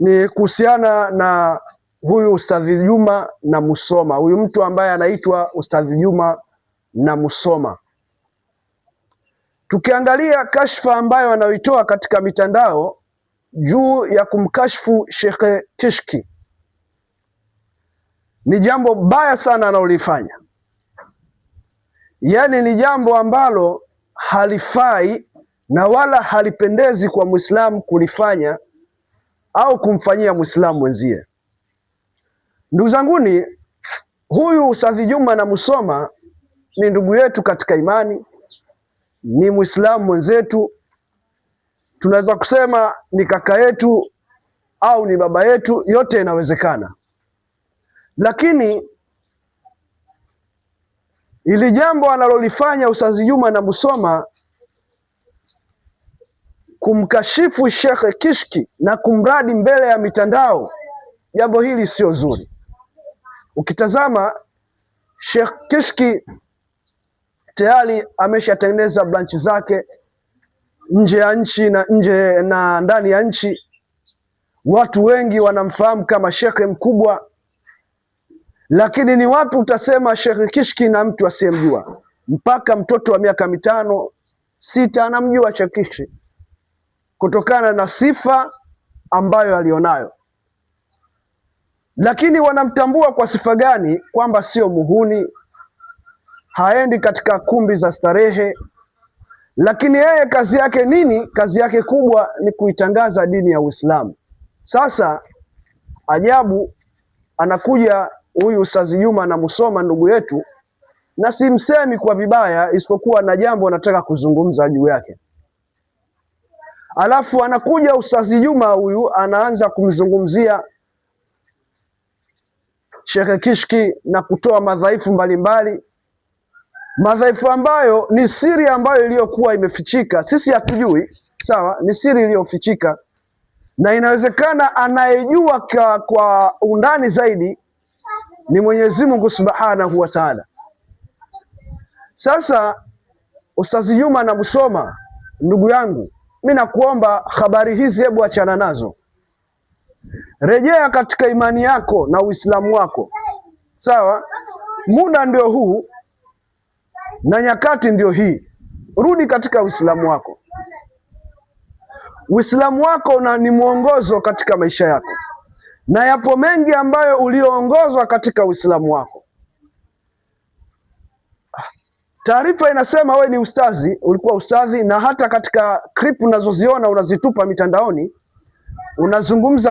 ni kuhusiana na huyu Ustadhi Juma na Musoma, huyu mtu ambaye anaitwa Ustadhi Juma na Musoma. Tukiangalia kashfa ambayo anayoitoa katika mitandao juu ya kumkashfu Sheikh Kishki, ni jambo baya sana analolifanya. Yaani ni jambo ambalo halifai na wala halipendezi kwa Muislamu kulifanya au kumfanyia Muislamu mwenzie. Ndugu zanguni, huyu Ustadhi Juma na Musoma ni ndugu yetu katika imani, ni Muislamu mwenzetu, tunaweza kusema ni kaka yetu au ni baba yetu, yote inawezekana. Lakini ili jambo analolifanya Ustadhi Juma na Musoma, kumkashifu Sheikh Kishki na kumradi mbele ya mitandao, jambo hili sio zuri. Ukitazama Sheikh Kishki tayari ameshatengeneza branchi zake nje ya nchi na nje na ndani ya nchi. Watu wengi wanamfahamu kama shekhe mkubwa, lakini ni wapi utasema Sheikh Kishki na mtu asiyemjua? Mpaka mtoto wa miaka 5, 6 anamjua Sheikh Kishki kutokana na sifa ambayo alionayo. Lakini wanamtambua kwa sifa gani? Kwamba sio muhuni, haendi katika kumbi za starehe, lakini yeye kazi yake nini? Kazi yake kubwa ni kuitangaza dini ya Uislamu. Sasa ajabu, anakuja huyu Ustadhi Juma na Musoma ndugu yetu, na simsemi kwa vibaya, isipokuwa na jambo nataka kuzungumza juu yake. Alafu anakuja Ustadhi Juma huyu anaanza kumzungumzia Sheikh Kishki na kutoa madhaifu mbalimbali, madhaifu ambayo ni siri ambayo iliyokuwa imefichika, sisi hatujui. Sawa, ni siri iliyofichika na inawezekana anayejua kwa undani zaidi ni Mwenyezi Mungu Subhanahu wa Ta'ala. Sasa Ustadhi Juma na Musoma, ndugu yangu, mimi nakuomba habari hizi hebu achana nazo. Rejea katika imani yako na Uislamu wako. Sawa? Muda ndio huu na nyakati ndio hii. Rudi katika Uislamu wako. Uislamu wako ni mwongozo katika maisha yako, na yapo mengi ambayo ulioongozwa katika Uislamu wako. Taarifa inasema we ni ustazi, ulikuwa ustadhi, na hata katika clip unazoziona unazitupa mitandaoni unazungumza